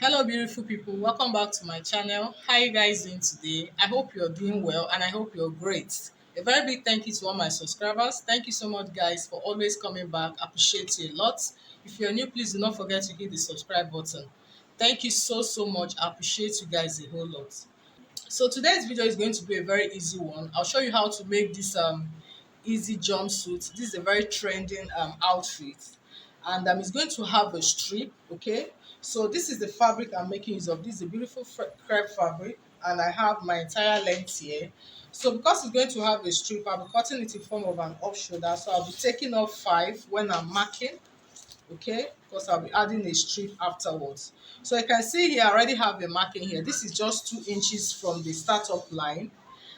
Hello beautiful people, welcome back to my channel. How you guys doing today? I hope you're doing well and I hope you're great. A very big thank you to all my subscribers. Thank you so much guys for always coming back. Appreciate you a lot. If you're new, please do not forget to hit the subscribe button. Thank you so much. I appreciate you guys a whole lot. So today's video is going to be a very easy one. I'll show you how to make this easy jumpsuit. This is a very trending outfit, and it's going to have a strip. Okay, so this is the fabric I'm making use of. This is a beautiful crepe fabric, and I have my entire length here. So because it's going to have a strip, I'll be cutting it in form of an off shoulder. So I'll be taking off 5 when I'm marking, okay, because I'll be adding a strip afterwards. So you can see here I already have a marking here. This is just 2 inches from the startup line,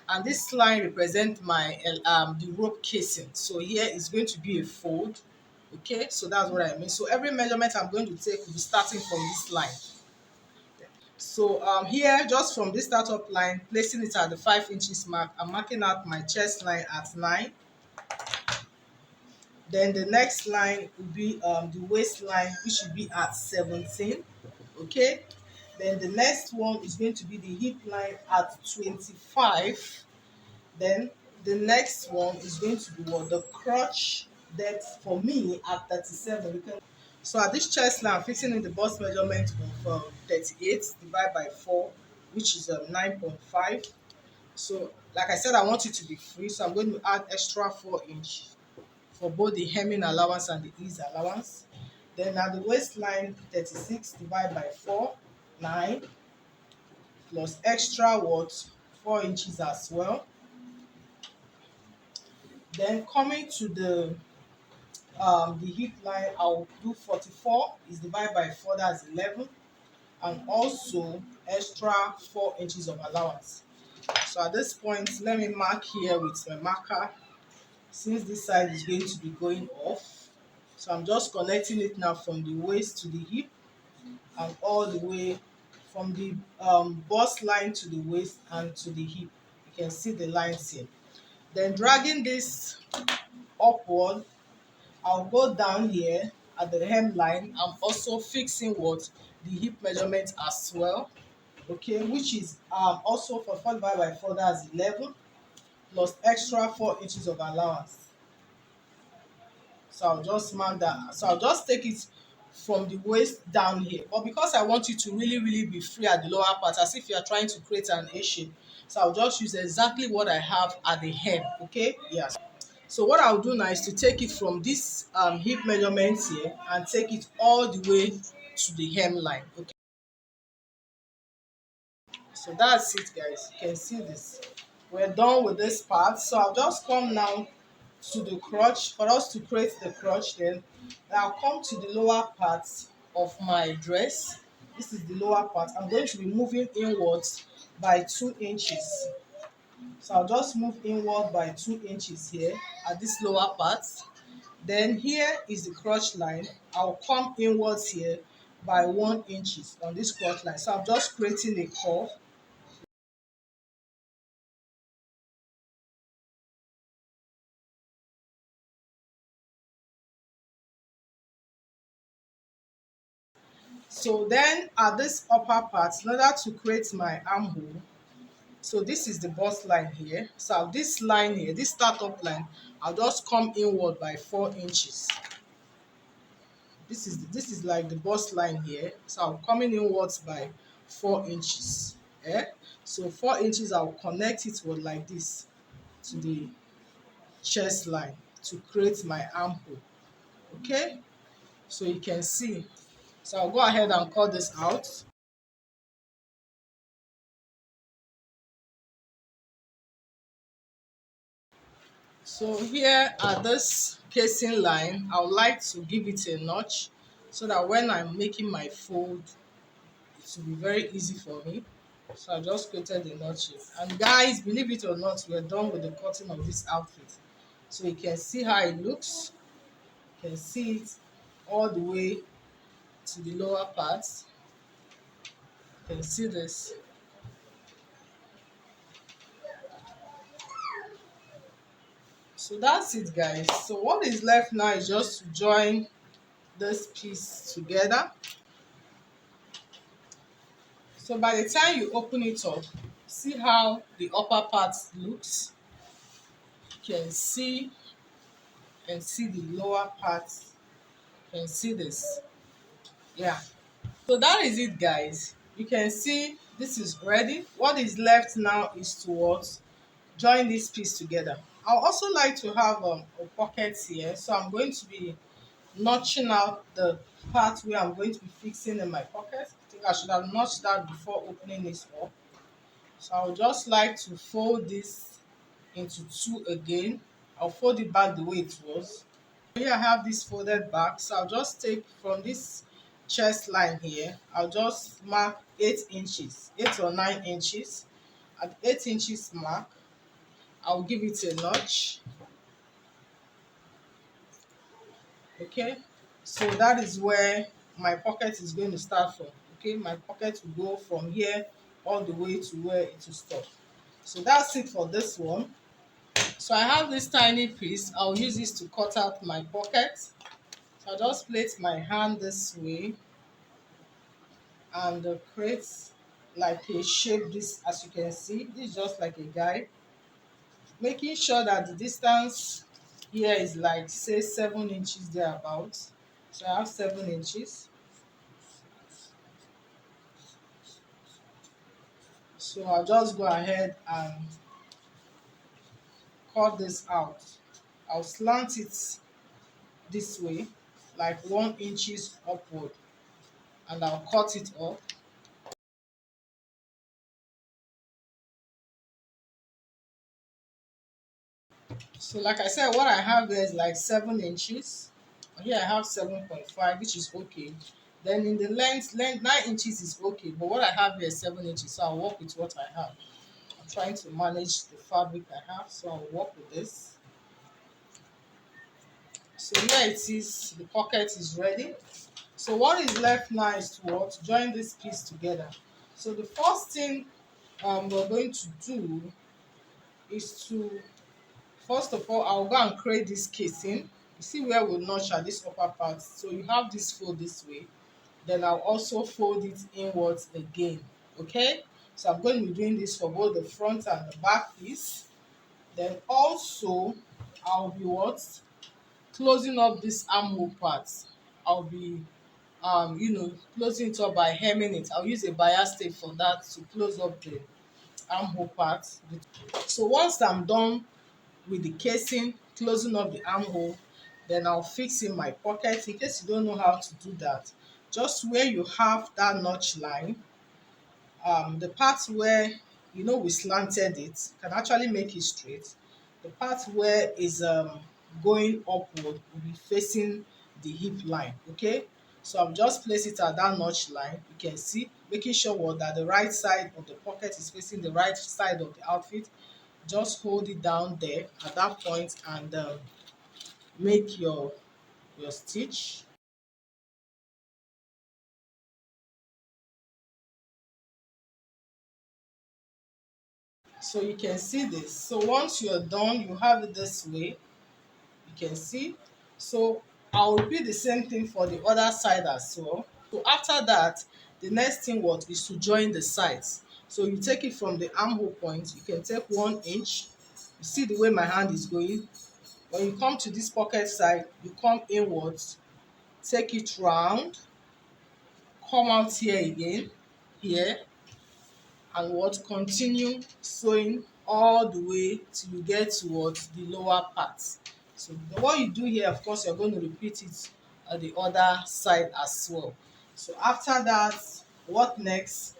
and this line represents my the rope casing. So here is going to be a fold, okay, so that's what I mean. So every measurement I'm going to take will be starting from this line. So here, just from this startup line, placing it at the 5 inches mark, I'm marking out my chest line at 9. Then the next line will be the waistline, which will be at 17. Okay. Then the next one is going to be the hip line at 25. Then the next one is going to be what the crotch depth for me at 37. So at this chest line, I'm fixing in the bust measurement of 38 divided by 4, which is 9.5. So like I said, I want it to be free, so I'm going to add extra 4 inch for both the hemming allowance and the ease allowance. Then at the waistline, 36 divided by 4, 9, plus extra what, 4 inches as well. Then coming to the hip line, I'll do 44 is divided by 4, that's 11, and also extra 4 inches of allowance. So at this point, let me mark here with my marker, since this side is going to be going off. So I'm just connecting it now from the waist to the hip and all the way from the bust line to the waist and to the hip. You can see the lines here. Then dragging this upward, I'll go down here at the hemline. I'm also fixing what the hip measurement as well, okay, which is also for 45 by 4, that's 11, plus extra 4 inches of allowance. So I'll just mark that. So I'll just take it from the waist down here, but because I want you to really be free at the lower part, as if you are trying to create an A shape, so I'll just use exactly what I have at the hem. Okay, yes. So what I'll do now is to take it from this hip measurement here and take it all the way to the hemline. Okay, so that's it guys, you can see this. We're done with this part, so I'll just come now to the crotch. For us to create the crotch, then I'll come to the lower part of my dress. This is the lower part. I'm going to be moving inwards by 2 inches. So I'll just move inward by 2 inches here at this lower part. Then here is the crotch line. I'll come inwards here by 1 inches on this crotch line. So I'm just creating a curve. So then at this upper part, in order to create my armhole, so this is the bust line here. So this line here, this startup line, I'll just come inward by 4 inches. This is like the bust line here. So I'm coming inwards by 4 inches. So 4 inches, I'll connect it with like this to the chest line to create my armhole. Okay, so you can see. So I'll go ahead and cut this out. So here at this casing line, I would like to give it a notch so that when I'm making my fold, it will be very easy for me. So I just created the notch here. And guys, believe it or not, we're done with the cutting of this outfit. So you can see how it looks. You can see it all the way to the lower parts. You can see this. So that's it guys. So what is left now is just to join this piece together. So by the time you open it up, see how the upper part looks. You can see the lower part. You can see this. Yeah. So that is it, guys. You can see this is ready. What is left now is to what? Join this piece together. I would also like to have a pocket here, so I'm going to be notching out the part where I'm going to be fixing in my pocket. I think I should have notched that before opening this up. So I would just like to fold this into two again. I'll fold it back the way it was. Here I have this folded back, so I'll just take from this chest line here, I'll just mark 8 inches, 8 or 9 inches. At 8 inches mark, I'll give it a notch. Okay, so that is where my pocket is going to start from. Okay, my pocket will go from here all the way to where it will stop. So that's it for this one. So I have this tiny piece. I'll use this to cut out my pocket. So I'll just place my hand this way and create like a shape. This, as you can see, this is just like a guide, making sure that the distance here is like, say, 7 inches thereabouts. So I have 7 inches. So I'll just go ahead and cut this out. I'll slant it this way, like 1 inches upward, and I'll cut it off. So like I said, what I have there is like 7 inches. Here I have 7.5, which is okay. Then in the length 9 inches is okay, but what I have here is 7 inches, so I'll work with what I have. I'm trying to manage the fabric I have, so I'll work with this. So here it is, the pocket is ready. So what is left now is to what? Join this piece together. So the first thing we're going to do is to, first of all, I'll go and create this casing. You see where we notch at this upper part. So you have this fold this way. Then I'll also fold it inwards again. Okay? So I'm going to be doing this for both the front and the back piece. Then also, I'll be what? Closing up this armhole part. I'll be closing it up by hemming it. I'll use a bias tape for that to close up the armhole part. So once I'm done with the casing, closing up the armhole, then I'll fix in my pocket. In case you don't know how to do that, just where you have that notch line, the part where we slanted it, can actually make it straight. The part where is going upward will be facing the hip line. Okay, so I've just placed it at that notch line. You can see, making sure that the right side of the pocket is facing the right side of the outfit. Just hold it down there at that point and make your stitch. So you can see this. So once you're done, you have it this way. You can see. So I'll repeat the same thing for the other side as well. So after that, the next thing is to join the sides. So you take it from the armhole point. You can take 1 inch. You see the way my hand is going. When you come to this pocket side, you come inwards, take it round, come out here again, here, and continue sewing all the way till you get towards the lower part. So what you do here, of course, you're going to repeat it on the other side as well. So after that, what next?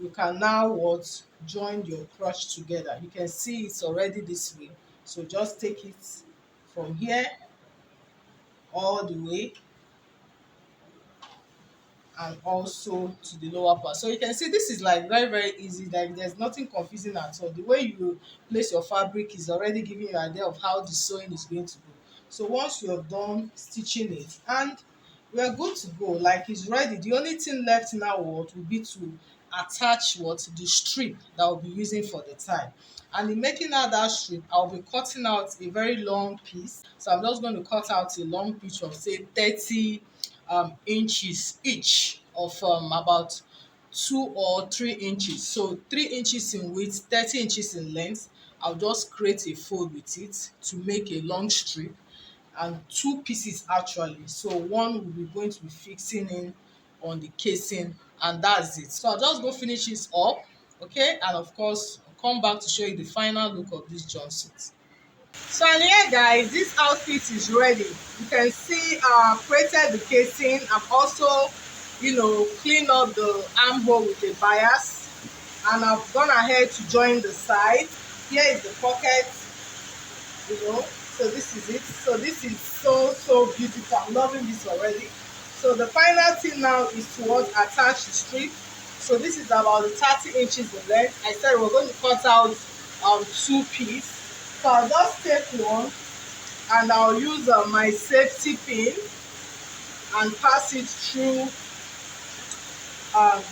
You can now join your crotch together. You can see it's already this way. So just take it from here all the way and also to the lower part. So you can see this is like very, very easy. Like there's nothing confusing at all. The way you place your fabric is already giving you an idea of how the sewing is going to go. So once you're done stitching it, and we are good to go, like it's ready. The only thing left now will be to attach the strip that I'll be using for the tie. And in making out that strip, I'll be cutting out a very long piece. So I'm just going to cut out a long piece of say 30 inches each of about 2 or 3 inches. So 3 inches in width, 30 inches in length. I'll just create a fold with it to make a long strip, and 2 pieces actually. So one will be going to be fixing in on the casing, and that's it. So I'll just go finish this up, okay? And of course, I'll come back to show you the final look of this jumpsuit. So and here guys, this outfit is ready. You can see created the casing. I've also, cleaned up the armhole with a bias, and I've gone ahead to join the side. Here is the pocket, so this is it. So this is so beautiful. I'm loving this already. So the final thing now is to what, attach the strip. So this is about 30 inches in length. I said we're going to cut out 2 pieces. So I'll just take one, and I'll use my safety pin and pass it through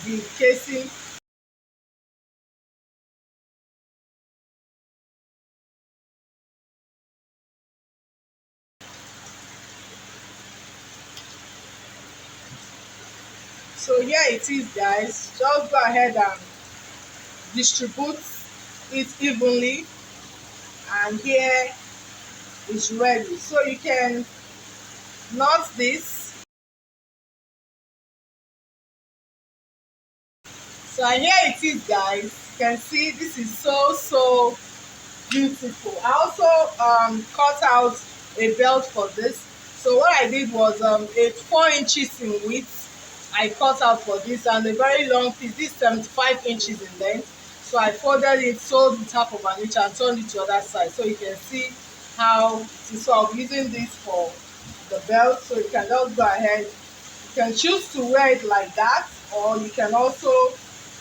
the casing. So here it is guys. Just go ahead and distribute it evenly, and here is ready. So you can knot this. So here it is guys. You can see this is so beautiful. I also cut out a belt for this. So what I did was a 4 inches in width I cut out for this, and a very long piece. This 75 inches in length. So I folded it, sewed the top of an inch, and turned it to the other side, so you can see how it is. So I'll be using this for the belt. So you can just go ahead. You can choose to wear it like that, or you can also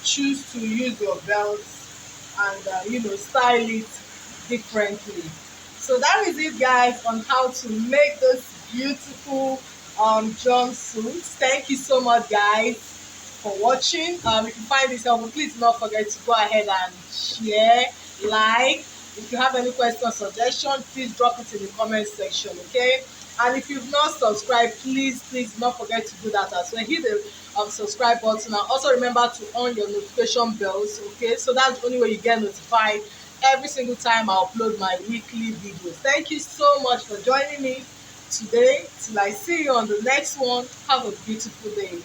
choose to use your belt and style it differently. So that is it guys on how to make this beautiful jumpsuit. Thank you so much guys for watching. If you find this helpful, please do not forget to go ahead and share, like. If you have any question or suggestion, please drop it in the comment section, okay? And if you've not subscribed, please do not forget to do that as well. Hit the subscribe button, and also remember to on your notification bells, okay? So that's the only way you get notified every single time I upload my weekly videos. Thank you so much for joining me today. Till I see you on the next one, have a beautiful day.